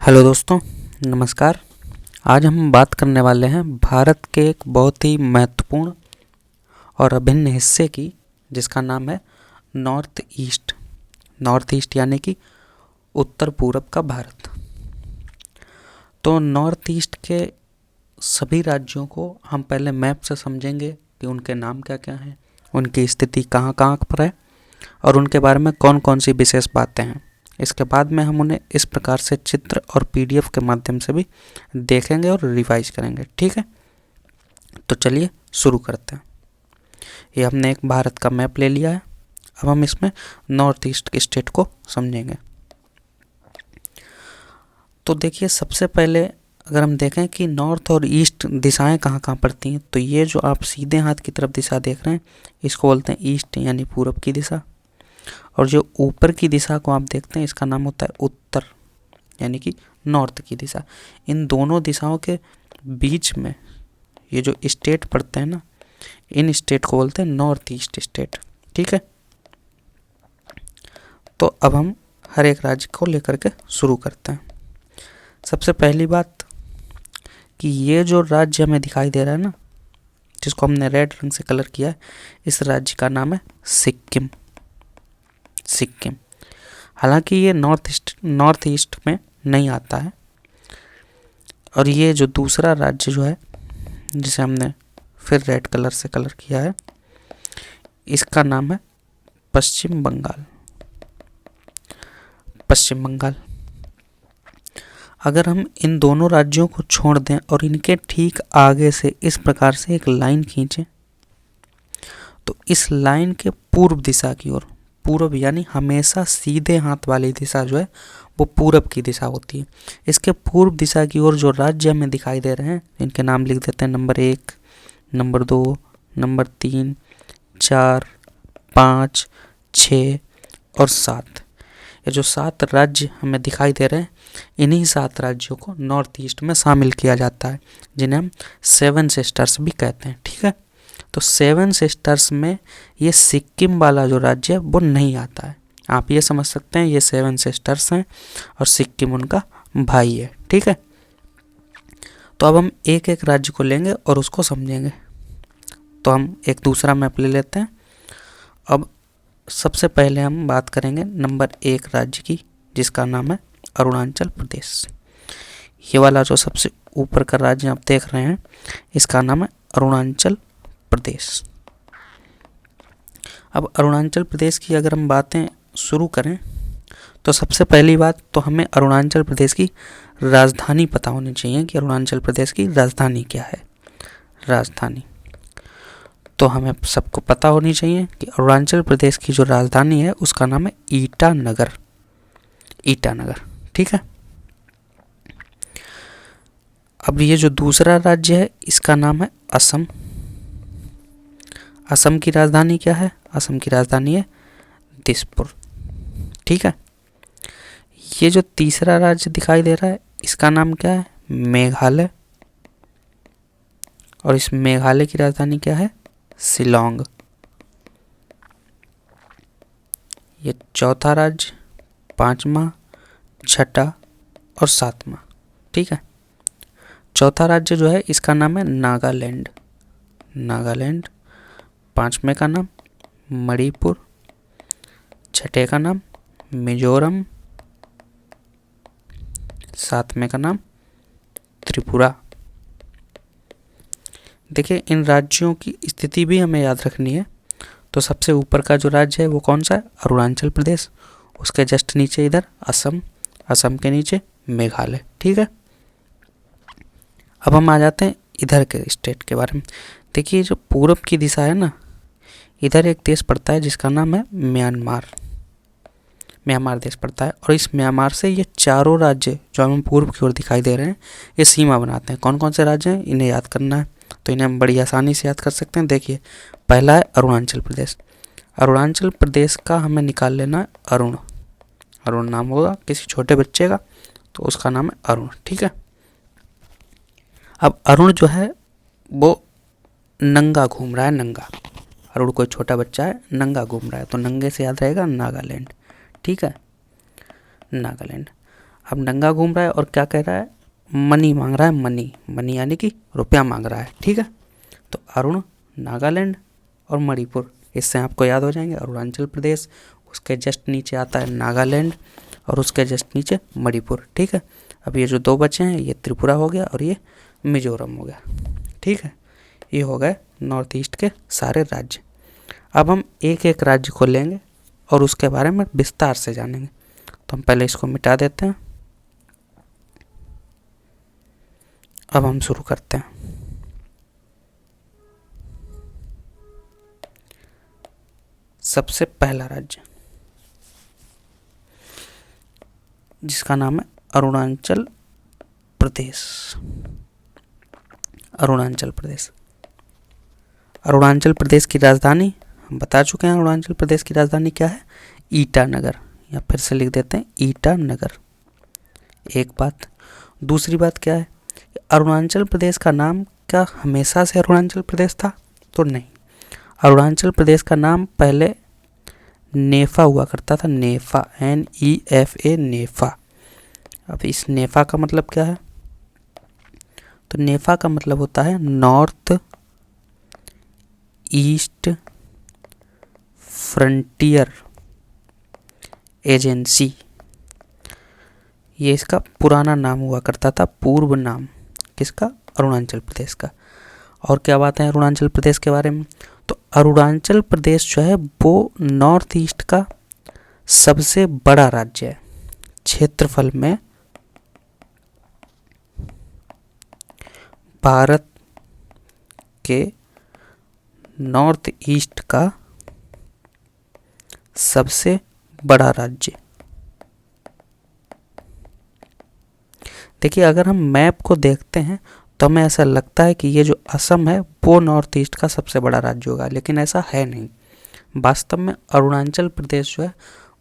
Hello दोस्तों, नमस्कार। आज हम बात करने वाले हैं भारत के एक बहुत ही महत्वपूर्ण और अभिन्न हिस्से की, जिसका नाम है नॉर्थ ईस्ट। नॉर्थ ईस्ट यानी कि उत्तर पूरब का भारत। तो नॉर्थ ईस्ट के सभी राज्यों को हम पहले मैप से समझेंगे कि उनके नाम क्या क्या हैं, उनकी स्थिति कहाँ कहाँ पर है और उनके बारे में कौन कौन सी विशेष बातें हैं। इसके बाद में हम उन्हें इस प्रकार से चित्र और पीडीएफ के माध्यम से भी देखेंगे और रिवाइज करेंगे। ठीक है, तो चलिए शुरू करते हैं। ये हमने एक भारत का मैप ले लिया है। अब हम इसमें नॉर्थ ईस्ट के स्टेट को समझेंगे। तो देखिए, सबसे पहले अगर हम देखें कि नॉर्थ और ईस्ट दिशाएं कहाँ कहाँ पड़ती हैं, तो ये जो आप सीधे हाथ की तरफ दिशा देख रहे हैं, इसको बोलते हैं ईस्ट यानी पूरब की दिशा। और जो ऊपर की दिशा को आप देखते हैं, इसका नाम होता है उत्तर यानी कि नॉर्थ की दिशा। इन दोनों दिशाओं के बीच में ये जो स्टेट पड़ते हैं ना, इन स्टेट को बोलते हैं नॉर्थ ईस्ट स्टेट। ठीक है, तो अब हम हर एक राज्य को लेकर के शुरू करते हैं। सबसे पहली बात कि ये जो राज्य हमें दिखाई दे रहा है ना, जिसको हमने रेड रंग से कलर किया है, इस राज्य का नाम है सिक्किम। सिक्किम, हालांकि ये नॉर्थ ईस्ट में नहीं आता है। और ये जो दूसरा राज्य जो है, जिसे हमने फिर रेड कलर से कलर किया है, इसका नाम है पश्चिम बंगाल। पश्चिम बंगाल। अगर हम इन दोनों राज्यों को छोड़ दें और इनके ठीक आगे से इस प्रकार से एक लाइन खींचें, तो इस लाइन के पूर्व दिशा की ओर, पूरब यानी हमेशा सीधे हाथ वाली दिशा जो है वो पूरब की दिशा होती है। इसके पूर्व दिशा की ओर जो राज्य हमें दिखाई दे रहे हैं, इनके नाम लिख देते हैं नंबर 1, नंबर 2, नंबर 3, 4, 5, 6 और 7। ये जो 7 राज्य हमें दिखाई दे रहे हैं, इन्हीं 7 राज्यों को नॉर्थ ईस्ट में शामिल किया जाता है, जिन्हें हम 7 सिस्टर्स भी कहते हैं। ठीक है, तो 7 सिस्टर्स में ये सिक्किम वाला जो राज्य है वो नहीं आता है। आप ये समझ सकते हैं ये 7 सिस्टर्स हैं और सिक्किम उनका भाई है। ठीक है, तो अब हम एक एक राज्य को लेंगे और उसको समझेंगे। तो हम एक दूसरा मैप ले लेते हैं। अब सबसे पहले हम बात करेंगे नंबर 1 राज्य की, जिसका नाम है अरुणाचल प्रदेश। ये वाला जो सबसे ऊपर का राज्य आप देख रहे हैं, इसका नाम है अरुणाचल प्रदेश। अब अरुणाचल प्रदेश की अगर हम बातें शुरू करें, तो सबसे पहली बात तो हमें अरुणाचल प्रदेश की राजधानी पता होनी चाहिए कि अरुणाचल प्रदेश की राजधानी क्या है। राजधानी तो हमें सबको पता होनी चाहिए कि अरुणाचल प्रदेश की जो राजधानी है उसका नाम है ईटानगर। ईटानगर। ठीक है, अब ये जो दूसरा राज्य है, इसका नाम है असम। असम की राजधानी क्या है? असम की राजधानी है दिसपुर। ठीक है, ये जो तीसरा राज्य दिखाई दे रहा है, इसका नाम क्या है? मेघालय। और इस मेघालय की राजधानी क्या है? शिलोंग। ये चौथा राज्य, 5वां, 6ठा और 7वां। ठीक है, चौथा राज्य जो है इसका नाम है नागालैंड। नागालैंड। 5वें का नाम मणिपुर। 6ठे का नाम मिजोरम। 7वें का नाम त्रिपुरा। देखिए, इन राज्यों की स्थिति भी हमें याद रखनी है। तो सबसे ऊपर का जो राज्य है वो कौन सा है? अरुणाचल प्रदेश। उसके जस्ट नीचे इधर असम। असम के नीचे मेघालय। ठीक है, अब हम आ जाते हैं इधर के स्टेट के बारे में। देखिए, जो पूरब की दिशा है ना, इधर एक देश पड़ता है जिसका नाम है म्यांमार। म्यांमार देश पड़ता है। और इस म्यांमार से ये चारों राज्य जो हमें पूर्व की ओर दिखाई दे रहे हैं, ये सीमा बनाते हैं। कौन कौन से राज्य हैं, इन्हें याद करना है। तो इन्हें हम बड़ी आसानी से याद कर सकते हैं। देखिए, पहला है अरुणाचल प्रदेश। अरुणाचल प्रदेश का हमें निकाल लेना है अरुण। अरुण नाम होगा किसी छोटे बच्चे का, तो उसका नाम है अरुण। ठीक है, अब अरुण जो है वो नंगा घूम रहा है। नंगा, अरुण कोई छोटा बच्चा है, नंगा घूम रहा है, तो नंगे से याद रहेगा नागालैंड। ठीक है, नागालैंड। अब नंगा घूम रहा है और क्या कह रहा है, मनी मांग रहा है, मनी, मनी यानी कि रुपया मांग रहा है, ठीक है। तो अरुण, नागालैंड और मणिपुर, इससे आपको याद हो जाएंगे अरुणाचल प्रदेश, उसके जस्ट नीचे आता है नागालैंड और उसके जस्ट नीचे मणिपुर, ठीक है। अब ये जो दो बचे हैं, ये त्रिपुरा हो गया और ये मिजोरम हो गया, ठीक है। ये हो गए नॉर्थ ईस्ट के सारे राज्य। अब हम एक एक राज्य को लेंगे और उसके बारे में विस्तार से जानेंगे। तो हम पहले इसको मिटा देते हैं। अब हम शुरू करते हैं। सबसे पहला राज्य जिसका नाम है अरुणाचल प्रदेश। अरुणाचल प्रदेश, अरुणाचल प्रदेश की राजधानी हम बता चुके हैं। अरुणाचल प्रदेश की राजधानी क्या है, ईटानगर, या फिर से लिख देते हैं ईटानगर। एक बात। दूसरी बात क्या है, अरुणाचल प्रदेश का नाम क्या हमेशा से अरुणाचल प्रदेश था, तो नहीं। अरुणाचल प्रदेश का नाम पहले नेफा हुआ करता था, नेफा, NEFA, नेफा। अब इस नेफा का मतलब क्या है, तो नेफा का मतलब होता है नॉर्थ ईस्ट फ्रंटियर एजेंसी। ये इसका पुराना नाम हुआ करता था, पूर्व नाम किसका, अरुणाचल प्रदेश का। और क्या बात है अरुणाचल प्रदेश के बारे में, तो अरुणाचल प्रदेश जो है वो नॉर्थ ईस्ट का सबसे बड़ा राज्य है। क्षेत्रफल में भारत के नॉर्थ ईस्ट का सबसे बड़ा राज्य। देखिए, अगर हम मैप को देखते हैं तो हमें ऐसा लगता है कि ये जो असम है वो नॉर्थ ईस्ट का सबसे बड़ा राज्य होगा, लेकिन ऐसा है नहीं। वास्तव में अरुणाचल प्रदेश जो है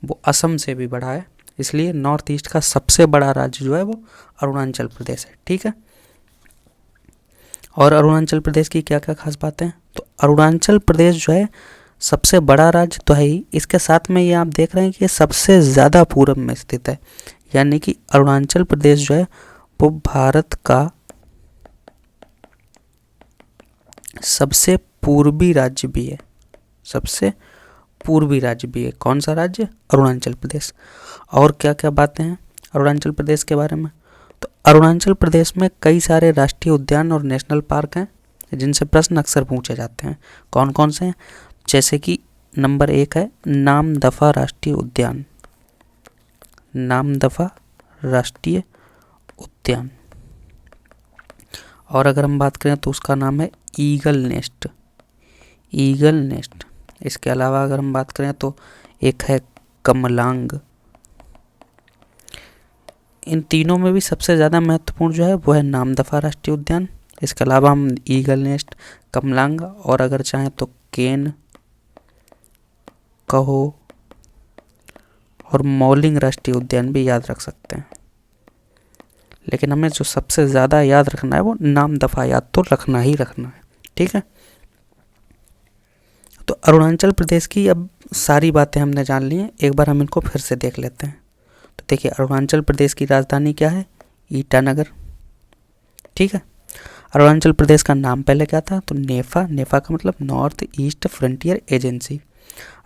वो असम से भी बड़ा है, इसलिए नॉर्थ ईस्ट का सबसे बड़ा राज्य जो है वो अरुणाचल प्रदेश है, ठीक है। और अरुणाचल प्रदेश की क्या क्या खास बातें हैं, तो अरुणाचल प्रदेश जो है सबसे बड़ा राज्य तो है ही, इसके साथ में ये आप देख रहे हैं कि ये सबसे ज़्यादा पूरब में स्थित है, यानी कि अरुणाचल प्रदेश जो है वो भारत का सबसे पूर्वी राज्य भी है, सबसे पूर्वी राज्य भी है। कौन सा राज्य, अरुणाचल प्रदेश। और क्या क्या बातें हैं अरुणाचल प्रदेश के बारे में, तो अरुणाचल प्रदेश में कई सारे राष्ट्रीय उद्यान और नेशनल पार्क हैं जिनसे प्रश्न अक्सर पूछे जाते हैं। कौन कौन से हैं, जैसे कि नंबर 1 है नामदफा राष्ट्रीय उद्यान, नामदफा राष्ट्रीय उद्यान। और अगर हम बात करें तो उसका नाम है ईगल नेस्ट, ईगल नेस्ट। इसके अलावा अगर हम बात करें तो एक है कमलांग। इन तीनों में भी सबसे ज़्यादा महत्वपूर्ण जो है वो है नामदफा राष्ट्रीय उद्यान। इसके अलावा हम ईगल नेस्ट, कमलांग और अगर चाहें तो केन, कहो और मौलिंग राष्ट्रीय उद्यान भी याद रख सकते हैं। लेकिन हमें जो सबसे ज़्यादा याद रखना है वो नामदफा याद तो रखना ही रखना है, ठीक है। तो अरुणाचल प्रदेश की अब सारी बातें हमने जान ली हैं, एक बार हम इनको फिर से देख लेते हैं। तो देखिए, अरुणाचल प्रदेश की राजधानी क्या है, ईटानगर, ठीक है। अरुणाचल प्रदेश का नाम पहले क्या था, तो नेफा, नेफा का मतलब north east frontier agency.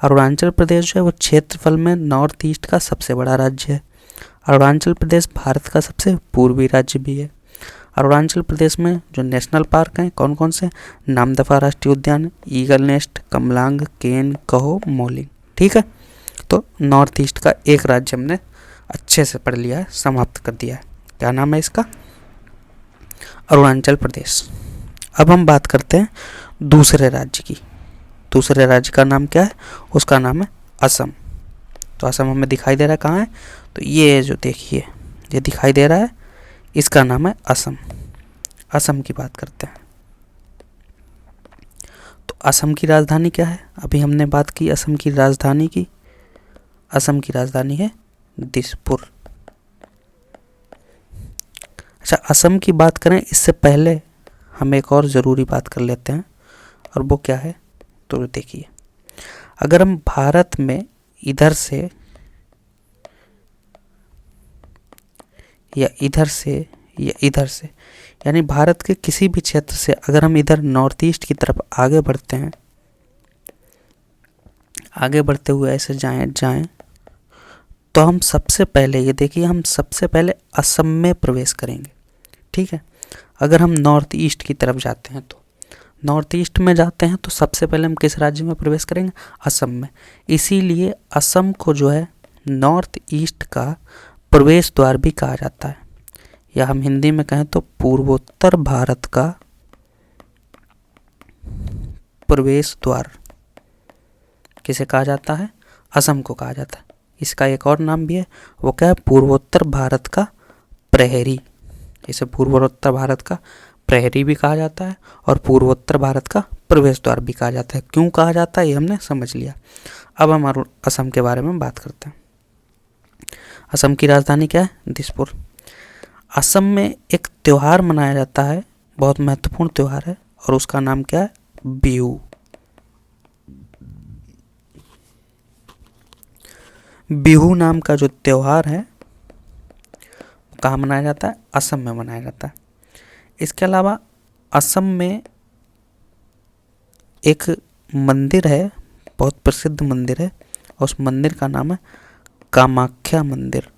Arunachal Pradesh जो है वो क्षेत्रफल में नॉर्थ ईस्ट का सबसे बड़ा राज्य है। अरुणाचल प्रदेश भारत का सबसे पूर्वी राज्य भी है। अरुणाचल प्रदेश में जो नेशनल पार्क हैं कौन कौन से, नामदफा राष्ट्रीय उद्यान, ईगल नेस्ट, कमलांग, केन, कहो, मौलिंग, ठीक है। तो नॉर्थ ईस्ट का एक राज्य हमने अच्छे से पढ़ लिया है, समाप्त कर दिया है। क्या नाम है इसका, अरुणाचल प्रदेश। अब हम बात करते हैं दूसरे राज्य की। दूसरे राज्य का नाम क्या है, उसका नाम है असम। तो असम हमें दिखाई दे रहा है कहाँ है, तो ये जो देखिए ये दिखाई दे रहा है, इसका नाम है असम। असम की बात करते हैं। तो असम की राजधानी क्या है, अभी हमने बात की असम की राजधानी की। असम की राजधानी है दिसपुर। अच्छा, असम की बात करें इससे पहले हम एक और ज़रूरी बात कर लेते हैं, और वो क्या है, तो देखिए अगर हम भारत में इधर से या इधर से या इधर से, यानी भारत के किसी भी क्षेत्र से अगर हम इधर नॉर्थ ईस्ट की तरफ आगे बढ़ते हैं, आगे बढ़ते हुए ऐसे जाएं तो हम सबसे पहले, ये देखिए, हम सबसे पहले असम में प्रवेश करेंगे। ठीक है, अगर हम नॉर्थ ईस्ट की तरफ जाते हैं तो नॉर्थ ईस्ट में जाते हैं तो सबसे पहले हम किस राज्य में प्रवेश करेंगे? असम में। इसीलिए असम को जो है नॉर्थ ईस्ट का प्रवेश द्वार भी कहा जाता है, या हम हिंदी में कहें तो पूर्वोत्तर भारत का प्रवेश द्वार किसे कहा जाता है? असम को कहा जाता है। इसका एक और नाम भी है, वो क्या है? पूर्वोत्तर भारत का प्रहरी। इसे पूर्वोत्तर भारत का प्रहरी भी कहा जाता है और पूर्वोत्तर भारत का प्रवेश द्वार भी कहा जाता है। क्यों कहा जाता है ये हमने समझ लिया। अब हम असम के बारे में बात करते हैं। असम की राजधानी क्या है? दिसपुर। असम में एक त्यौहार मनाया जाता है, बहुत महत्वपूर्ण त्यौहार है, और उसका नाम क्या है? बिहू। बिहू नाम का जो त्यौहार है कहाँ मनाया जाता है? असम में मनाया जाता है। इसके अलावा असम में एक मंदिर है, बहुत प्रसिद्ध मंदिर है, और उस मंदिर का नाम है कामाख्या मंदिर।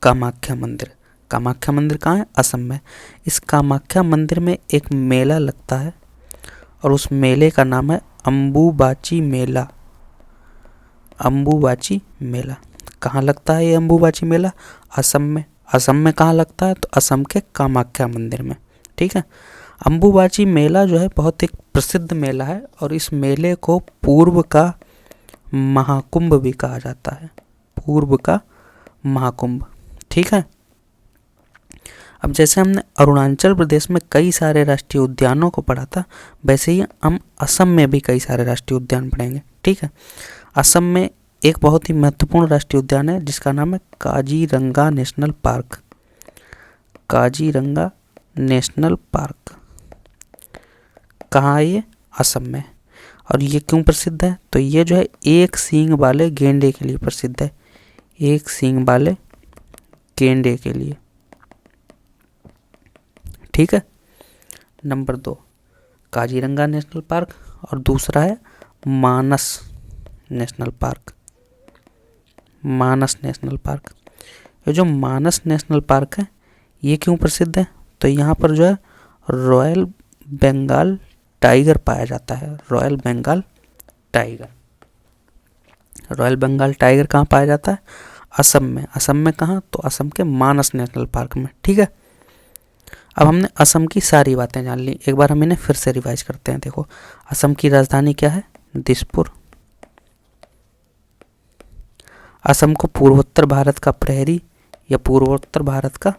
कामाख्या मंदिर। कामाख्या मंदिर कहाँ है? असम में। इस कामाख्या मंदिर में एक मेला लगता है और उस मेले का नाम है अम्बुबाची मेला। अम्बुबाची मेला कहाँ लगता है? ये अम्बुबाची मेला असम में। असम में कहाँ लगता है? तो असम के कामाख्या मंदिर में। ठीक है, अम्बुबाची मेला जो है बहुत एक प्रसिद्ध मेला है, और इस मेले को पूर्व का महाकुंभ भी कहा जाता है। पूर्व का महाकुंभ। ठीक है, अब जैसे हमने अरुणाचल प्रदेश में कई सारे राष्ट्रीय उद्यानों को पढ़ा था, वैसे ही हम असम में भी कई सारे राष्ट्रीय उद्यान पढ़ेंगे। ठीक है, असम में एक बहुत ही महत्वपूर्ण राष्ट्रीय उद्यान है जिसका नाम है Kaziranga national park. Kaziranga national park कहाँ है? ये असम में। और ये क्यों प्रसिद्ध है? तो ये जो है एक सींग वाले गेंडे के लिए प्रसिद्ध है। एक सींग वाले गेंडे के लिए। ठीक है, नंबर 2 काजीरंगा नेशनल पार्क, और दूसरा है मानस नेशनल पार्क। मानस नेशनल पार्क। ये जो मानस नेशनल पार्क है ये क्यों प्रसिद्ध है? तो यहाँ पर जो है रॉयल बंगाल टाइगर पाया जाता है। Royal Bengal tiger. Royal Bengal tiger कहाँ पाया जाता है? असम में। असम में कहाँ? तो असम के मानस नेशनल पार्क में। ठीक है, अब हमने असम की सारी बातें जान ली, एक बार हम इन्हें फिर से रिवाइज करते हैं। देखो, असम की राजधानी क्या है? दिसपुर। असम को पूर्वोत्तर भारत का प्रहरी या पूर्वोत्तर भारत का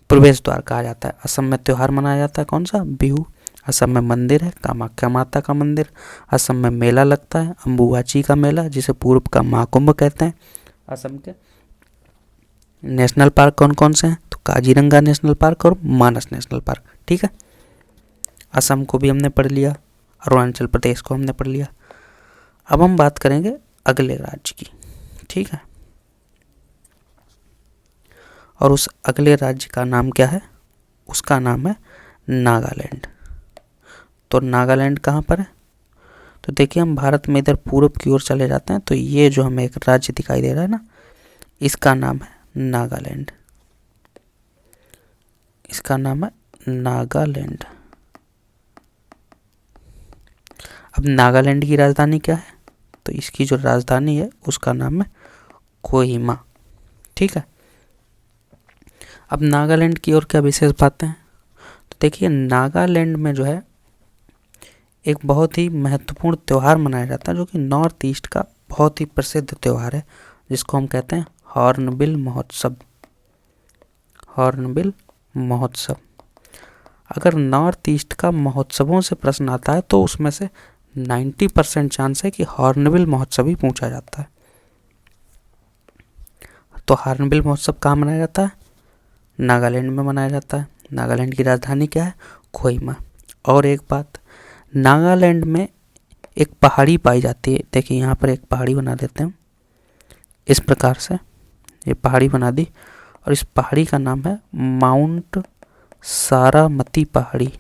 प्रवेश द्वार कहा जाता है। असम में त्यौहार मनाया जाता है, कौन सा? बिहू। असम में मंदिर है, कामाख्या माता का मंदिर। असम में मेला लगता है, अम्बुबाची का मेला, जिसे पूर्व का महाकुंभ कहते हैं। असम के नेशनल पार्क कौन कौन से हैं? तो काजीरंगा नेशनल पार्क और मानस नेशनल पार्क। ठीक है, असम को भी हमने पढ़ लिया, अरुणाचल प्रदेश को हमने पढ़ लिया। अब हम बात करेंगे अगले राज्य की। ठीक है, और उस अगले राज्य का नाम क्या है? उसका नाम है नागालैंड। तो नागालैंड कहाँ पर है? तो देखिए, हम भारत में इधर पूर्व की ओर चले जाते हैं तो ये जो हमें एक राज्य दिखाई दे रहा है ना, इसका नाम है नागालैंड। इसका नाम है नागालैंड। अब नागालैंड की राजधानी क्या है? तो इसकी जो राजधानी है उसका नाम है कोहिमा। ठीक है, अब नागालैंड की और क्या विशेष बातें हैं? तो देखिए, नागालैंड में जो है एक बहुत ही महत्वपूर्ण त्यौहार मनाया जाता है जो कि नॉर्थ ईस्ट का बहुत ही प्रसिद्ध त्यौहार है, जिसको हम कहते हैं हॉर्नबिल महोत्सव। हॉर्नबिल महोत्सव। अगर नॉर्थ ईस्ट का महोत्सवों से प्रश्न आता है तो उसमें से 90% चांस है कि हॉर्नबिल महोत्सव ही पूछा जाता है। तो हॉर्नबिल महोत्सव कहाँ मनाया जाता है? नागालैंड में मनाया जाता है। नागालैंड की राजधानी क्या है? कोहिमा। और एक बात, नागालैंड में एक पहाड़ी पाई जाती है। देखिए, यहाँ पर एक पहाड़ी बना देते हैं इस प्रकार से। ये पहाड़ी बना दी और इस पहाड़ी का नाम है माउंट सारामती पहाड़ी।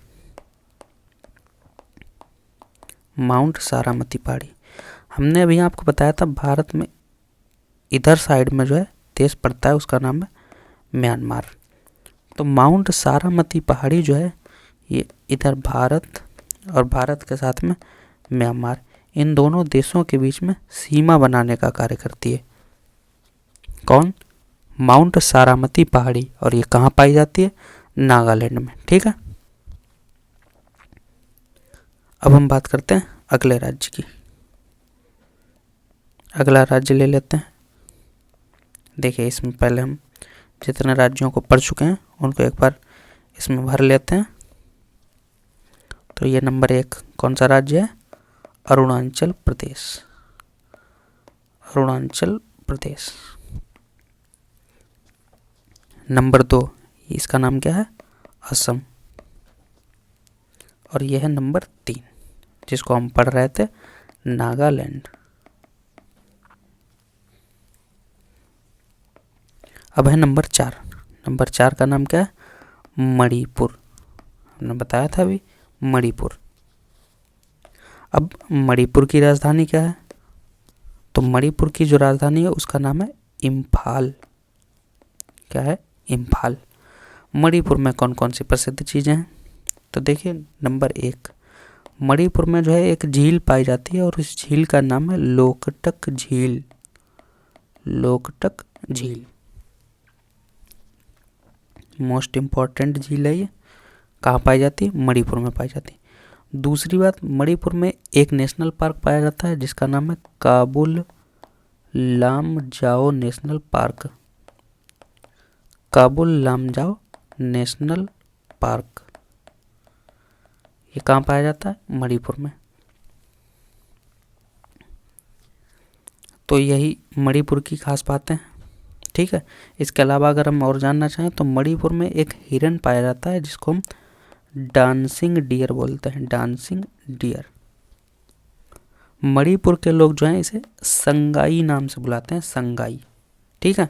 माउंट सारामती पहाड़ी। हमने अभी आपको बताया था भारत में इधर साइड में जो है देश पड़ता है, उसका नाम है म्यांमार। तो माउंट सारामती पहाड़ी जो है ये इधर भारत और भारत के साथ में म्यांमार, इन दोनों देशों के बीच में सीमा बनाने का कार्य करती है। कौन? माउंट सारामती पहाड़ी। और ये कहाँ पाई जाती है? नागालैंड में। ठीक है, अब हम बात करते हैं अगले राज्य की। अगला राज्य ले लेते हैं। देखिए, इसमें पहले हम जितने राज्यों को पढ़ चुके हैं उनको एक बार इसमें भर लेते हैं। तो ये नंबर 1 कौन सा राज्य है? अरुणाचल प्रदेश। अरुणाचल प्रदेश। नंबर 2 इसका नाम क्या है? असम। और यह है नंबर 3 जिसको हम पढ़ रहे थे, नागालैंड। अब है नंबर 4। नंबर 4 का नाम क्या है? मणिपुर। हमने बताया था अभी, मणिपुर। अब मणिपुर की राजधानी क्या है? तो मणिपुर की जो राजधानी है उसका नाम है इम्फाल। क्या है? इम्फाल। मणिपुर में कौन कौन सी प्रसिद्ध चीज़ें हैं? तो देखिए, नंबर 1 मणिपुर में जो है एक झील पाई जाती है और उस झील का नाम है लोकटक झील। लोकटक झील मोस्ट इम्पॉर्टेंट झील है। ये कहाँ पाई जाती है? मणिपुर में पाई जाती है। दूसरी बात, मणिपुर में एक नेशनल पार्क पाया जाता है जिसका नाम है Kabul Lamjao national park. Kabul Lamjao national park, ये कहाँ पाया जाता है? मणिपुर में। तो यही मणिपुर की खास बातें हैं। ठीक है, इसके अलावा अगर हम और जानना चाहें तो मणिपुर में एक हिरन पाया जाता है जिसको हम डांसिंग डियर बोलते हैं। Dancing dear. मणिपुर के लोग जो हैं इसे संगाई नाम से बुलाते हैं, संगाई। ठीक है,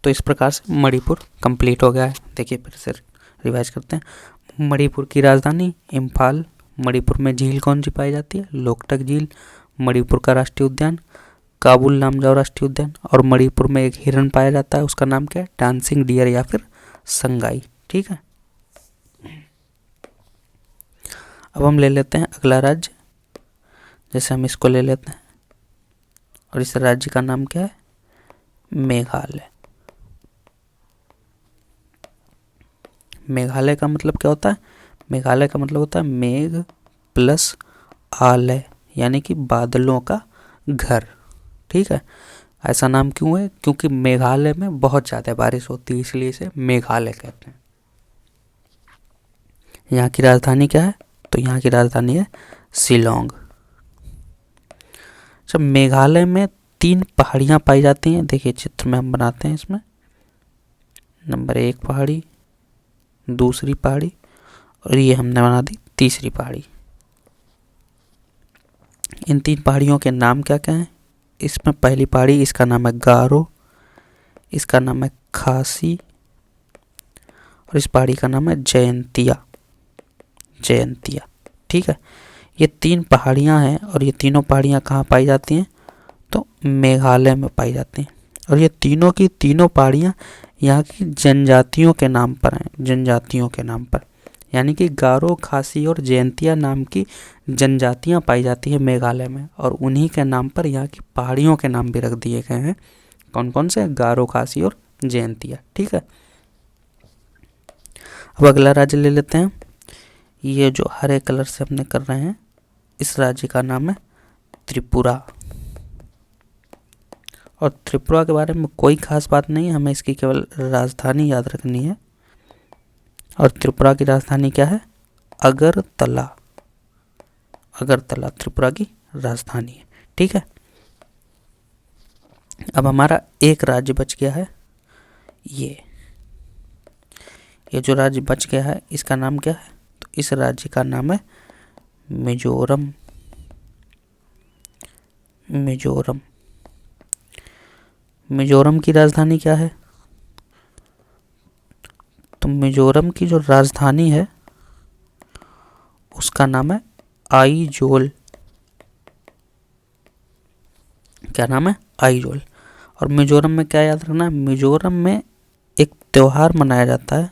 तो इस प्रकार से मणिपुर कंप्लीट हो गया है। देखिए, फिर से रिवाइज करते हैं। मणिपुर की राजधानी इम्फाल। मणिपुर में झील कौन सी पाई जाती है? लोकटक झील। मणिपुर का राष्ट्रीय उद्यान काबुल लामजाओ राष्ट्रीय उद्यान। और मणिपुर में एक हिरन पाया जाता है, उसका नाम क्या है? डांसिंग डियर या फिर संगाई। ठीक है, अब हम ले लेते हैं अगला राज्य। जैसे हम इसको ले लेते हैं और इस राज्य का नाम क्या है? मेघालय। मेघालय का मतलब क्या होता है? मेघालय का मतलब होता है मेघ प्लस आलय, यानी कि बादलों का घर। ठीक है, ऐसा नाम क्यों है? क्योंकि मेघालय में बहुत ज़्यादा बारिश होती है, इसलिए इसे मेघालय कहते हैं। यहाँ की राजधानी क्या है? तो यहाँ की राजधानी है शिलोंग। जब मेघालय में 3 पहाड़ियाँ पाई जाती हैं, देखिए चित्र में हम बनाते हैं। इसमें नंबर 1 पहाड़ी, दूसरी पहाड़ी और ये हमने बना दी तीसरी पहाड़ी। इन 3 पहाड़ियों के नाम क्या क्या हैं? इसमें पहली पहाड़ी, इसका नाम है गारो, इसका नाम है खासी और इस पहाड़ी का नाम है जयंतिया। जयंतिया। ठीक है, ये 3 पहाड़ियाँ हैं और ये तीनों पहाड़ियाँ कहाँ पाई जाती हैं? तो मेघालय में पाई जाती हैं। और ये तीनों की तीनों पहाड़ियाँ यहाँ की जनजातियों के नाम पर हैं। जनजातियों के नाम पर, यानी कि गारो, खासी और जयंतिया नाम की जनजातियाँ पाई जाती हैं मेघालय में, और उन्हीं के नाम पर यहाँ की पहाड़ियों के नाम भी रख दिए गए हैं। कौन कौन से? गारो, खासी और जयंतिया। ठीक है, अब अगला राज्य ले लेते हैं। ये जो हरे कलर से हमने कर रहे हैं, इस राज्य का नाम है त्रिपुरा। और त्रिपुरा के बारे में कोई खास बात नहीं है, हमें इसकी केवल राजधानी याद रखनी है। और त्रिपुरा की राजधानी क्या है? अगरतला। अगरतला त्रिपुरा की राजधानी है। ठीक है, अब हमारा एक राज्य बच गया है। ये जो राज्य बच गया है इसका नाम क्या है? तो इस राज्य का नाम है मिजोरम। मिजोरम। मिजोरम की राजधानी क्या है? तो मिजोरम की जो राजधानी है उसका नाम है आइजोल। क्या नाम है? आइजोल। और मिजोरम में क्या याद रखना है, मिजोरम में एक त्योहार मनाया जाता है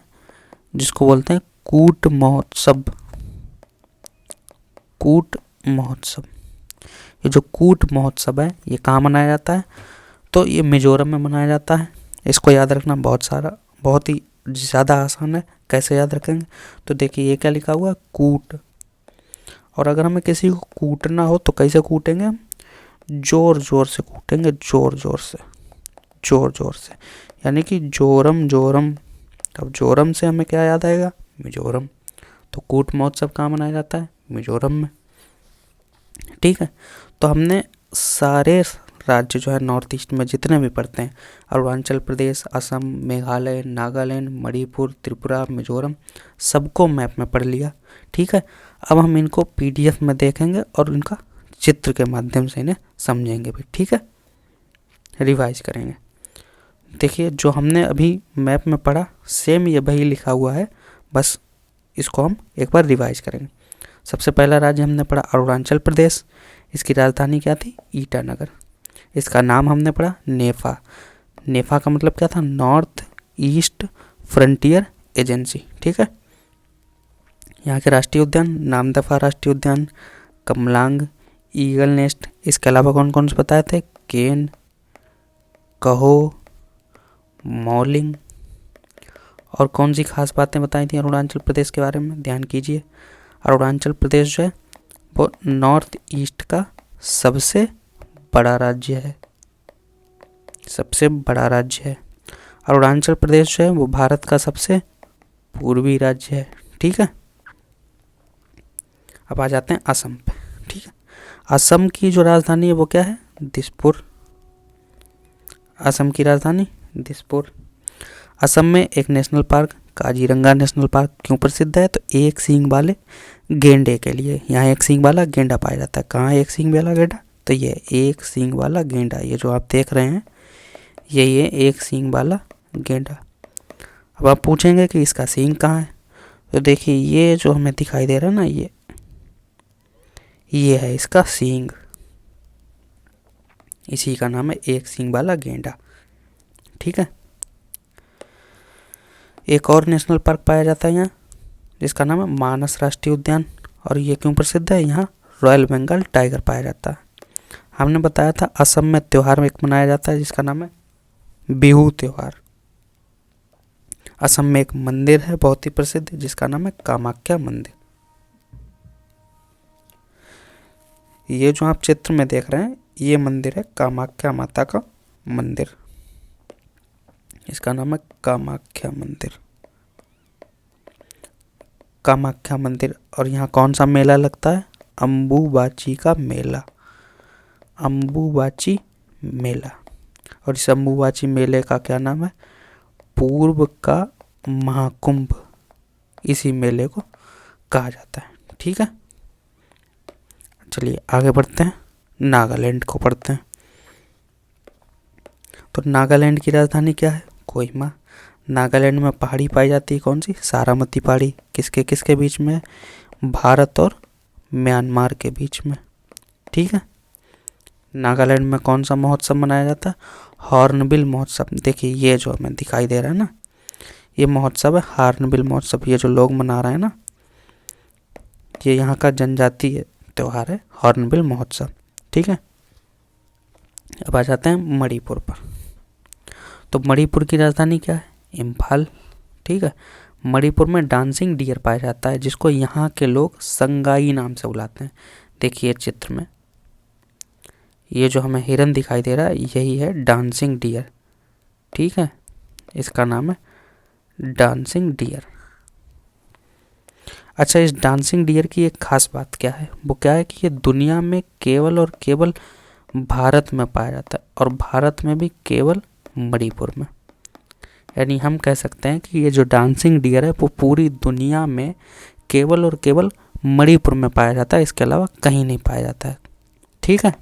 जिसको बोलते हैं कूट महोत्सव। कूट महोत्सव, ये जो कूट महोत्सव है ये कहाँ मनाया जाता है? तो ये मिजोरम में मनाया जाता है। इसको याद रखना बहुत ही ज़्यादा आसान है। कैसे याद रखेंगे? तो देखिए ये क्या लिखा हुआ है, कूट। और अगर हमें किसी को कूटना हो तो कैसे कूटेंगे हम? जोर जोर से कूटेंगे, जोर जोर से, जोर जोर से, यानी कि जोरम जोरम। अब जोरम से हमें क्या याद आएगा? मिजोरम। तो कूट महोत्सव कहाँ मनाया जाता है? मिजोरम में। ठीक है, तो हमने सारे राज्य जो है नॉर्थ ईस्ट में जितने भी पड़ते हैं, अरुणाचल प्रदेश, असम, मेघालय, नागालैंड, मणिपुर, त्रिपुरा, मिजोरम, सबको मैप में पढ़ लिया। ठीक है, अब हम इनको पीडीएफ में देखेंगे और इनका चित्र के माध्यम से इन्हें समझेंगे भी। ठीक है, रिवाइज करेंगे। देखिए जो हमने अभी मैप में पढ़ा सेम ये वही लिखा हुआ है, बस इसको हम एक बार रिवाइज करेंगे। सबसे पहला राज्य हमने पढ़ा अरुणाचल प्रदेश। इसकी राजधानी क्या थी? ईटानगर। इसका नाम हमने पढ़ा नेफा। नेफा का मतलब क्या था? North east frontier agency. ठीक है, यहाँ के राष्ट्रीय उद्यान नामदफा राष्ट्रीय उद्यान, कमलांग, ईगल नेस्ट। इसके अलावा कौन कौन से बताए थे? केन, कहो, मॉलिंग। और कौन सी खास बातें बताई थी अरुणाचल प्रदेश के बारे में? ध्यान कीजिए, अरुणाचल प्रदेश जो है वो नॉर्थ ईस्ट का सबसे बड़ा राज्य है, सबसे बड़ा राज्य है। अरुणाचल प्रदेश जो है वो भारत का सबसे पूर्वी राज्य है। ठीक है, अब आ जाते हैं असम पे। ठीक है, असम की जो राजधानी है वो क्या है? दिसपुर। असम की राजधानी दिसपुर। असम में एक national park Kaziranga national park क्यों प्रसिद्ध है? तो एक सींग वाले गेंडे के लिए। यहाँ एक सींग वाला गेंडा पाया जाता है। कहाँ एक सींग वाला गेंडा? तो ये एक सींग वाला गेंडा, ये जो आप देख रहे हैं ये एक सींग वाला गेंडा। अब आप पूछेंगे कि इसका सींग कहाँ है? तो देखिए ये जो हमें दिखाई दे रहा है ना, ये है इसका सींग। इसी का नाम है एक सींग वाला गेंडा। ठीक है, एक और नेशनल पार्क पाया जाता है यहाँ जिसका नाम है मानस राष्ट्रीय उद्यान। और ये क्यों प्रसिद्ध है? यहाँ रॉयल बंगाल टाइगर पाया जाता है। हमने बताया था असम में त्यौहार एक मनाया जाता है जिसका नाम है बिहू त्यौहार। असम में एक मंदिर है बहुत ही प्रसिद्ध जिसका नाम है कामाख्या मंदिर। ये जो आप चित्र में देख रहे हैं ये मंदिर है कामाख्या माता का मंदिर, इसका नाम है कामाख्या मंदिर। कामाख्या मंदिर। और यहाँ कौन सा मेला लगता है? अम्बुबाची का मेला, अम्बुबाची मेला। और इस अम्बुबाची मेले का क्या नाम है? पूर्व का महाकुंभ, इसी मेले को कहा जाता है। ठीक है, चलिए आगे बढ़ते हैं, नागालैंड को पढ़ते हैं। तो नागालैंड की राजधानी क्या है? कोहिमा। नागालैंड में पहाड़ी पाई जाती है, कौन सी? सारामती पहाड़ी। किसके किसके बीच में? भारत और म्यांमार के बीच में। ठीक है, नागालैंड में कौन सा महोत्सव मनाया जाता है? हॉर्नबिल महोत्सव। देखिए ये जो हमें दिखाई दे रहा है ना, ये महोत्सव है हॉर्नबिल महोत्सव। ये जो लोग मना रहे हैं ना, ये यहाँ का जनजातीय त्यौहार है हॉर्नबिल महोत्सव। ठीक है, अब आ जाते हैं मणिपुर पर। तो मणिपुर की राजधानी क्या है? इम्फाल। ठीक है, मणिपुर में डांसिंग डियर पाया जाता है जिसको यहाँ के लोग संगाई नाम से बुलाते हैं। देखिए चित्र में ये जो हमें हिरन दिखाई दे रहा है यही है डांसिंग डियर। ठीक है, इसका नाम है डांसिंग डियर। अच्छा, इस डांसिंग डियर की एक खास बात क्या है? वो क्या है कि ये दुनिया में केवल और केवल भारत में पाया जाता है, और भारत में भी केवल मणिपुर में। यानी हम कह सकते हैं कि ये जो डांसिंग डियर है वो पूरी दुनिया में केवल और केवल मणिपुर में पाया जाता है, इसके अलावा कहीं नहीं पाया जाता है। ठीक है,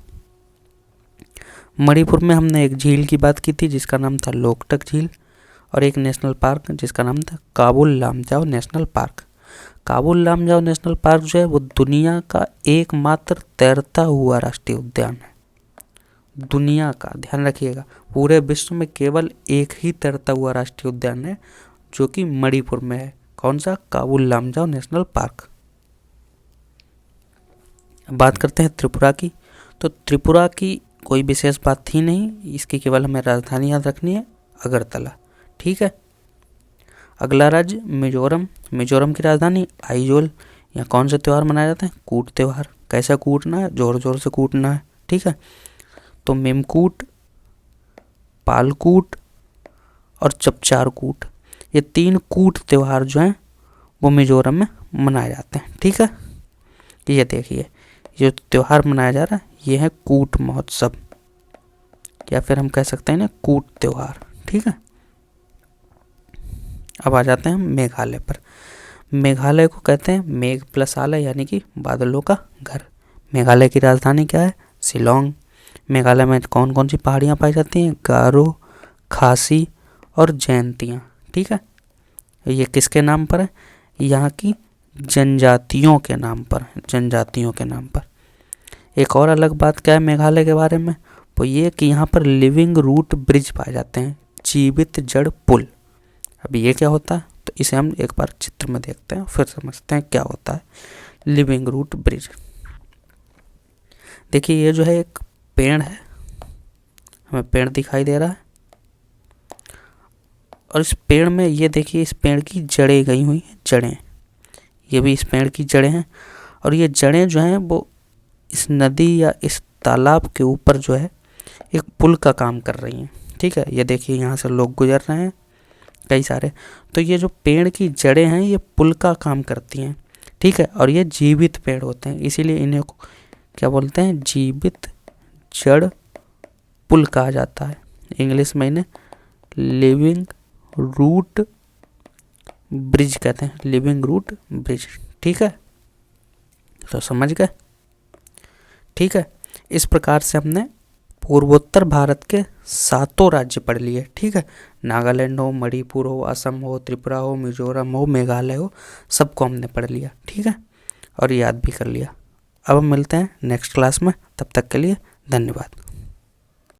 मणिपुर में हमने एक झील की बात की थी जिसका नाम था लोकटक झील, और एक नेशनल पार्क जिसका नाम था Kabul Lamjao national park. Kabul Lamjao national park जो है वो दुनिया का एकमात्र तैरता हुआ राष्ट्रीय उद्यान है। दुनिया का, ध्यान रखिएगा, पूरे विश्व में केवल एक ही तैरता हुआ राष्ट्रीय उद्यान है जो कि मणिपुर में है। कौन सा? Kabul Lamjao national park. अब बात करते हैं त्रिपुरा की। तो त्रिपुरा की कोई विशेष बात थी नहीं, इसकी केवल हमें राजधानी याद रखनी है, अगरतला। ठीक है। अगला राज्य मिजोरम। मिजोरम की राजधानी आइजोल। यहाँ कौन से त्यौहार मनाए जाते हैं? कूट त्यौहार। कैसा कूटना है? जोर जोर से कूटना है। ठीक है। तो मेमकूट, पालकूट और चपचारकूट, ये 3 कूट त्यौहार जो हैं वो मिजोरम में मनाए जाते हैं। ठीक है। ये देखिए, ये त्यौहार मनाया जा रहा है ये है कूट महोत्सव, या फिर हम कह सकते हैं ना कूट त्यौहार। ठीक है। अब आ जाते हैं मेघालय पर। मेघालय को कहते हैं मेघ प्लस आलय, यानी कि बादलों का घर। मेघालय की राजधानी क्या है? शिलोंग। मेघालय में कौन कौन सी पहाड़ियाँ पाई जाती हैं? गारो, खासी और जयंतियाँ। ठीक है। ये किसके नाम पर है? यहाँ की जनजातियों के नाम पर, जनजातियों के नाम पर। एक और अलग बात क्या है मेघालय के बारे में? वो ये कि यहाँ पर लिविंग रूट ब्रिज पाए जाते हैं, जीवित जड़ पुल। अब ये क्या होता है? तो इसे हम एक बार चित्र में देखते हैं फिर समझते हैं क्या होता है लिविंग रूट ब्रिज। देखिए, ये जो है एक पेड़ है, हमें पेड़ दिखाई दे रहा है, और इस पेड़ में ये देखिए, इस पेड़ की जड़ें गई हुई हैं, जड़ें। ये भी इस पेड़ की जड़ें हैं, और ये जड़ें जो हैं वो इस नदी या इस तालाब के ऊपर जो है एक पुल का काम कर रही हैं। ठीक है। ये देखिए, यहाँ से लोग गुजर रहे हैं कई सारे। तो ये जो पेड़ की जड़ें हैं ये पुल का काम करती हैं। ठीक है। और ये जीवित पेड़ होते हैं, इसीलिए इन्हें क्या बोलते हैं? जीवित जड़ पुल कहा जाता है। इंग्लिश में इन्हें लिविंग रूट ब्रिज कहते हैं, लिविंग रूट ब्रिज। ठीक है। तो समझ गए? ठीक है। इस प्रकार से हमने पूर्वोत्तर भारत के 7 राज्य पढ़ लिए। ठीक है। नागालैंड हो, मणिपुर हो, असम हो, त्रिपुरा हो, मिजोरम हो, मेघालय हो, सबको हमने पढ़ लिया। ठीक है। और याद भी कर लिया। अब हम मिलते हैं नेक्स्ट क्लास में, तब तक के लिए धन्यवाद।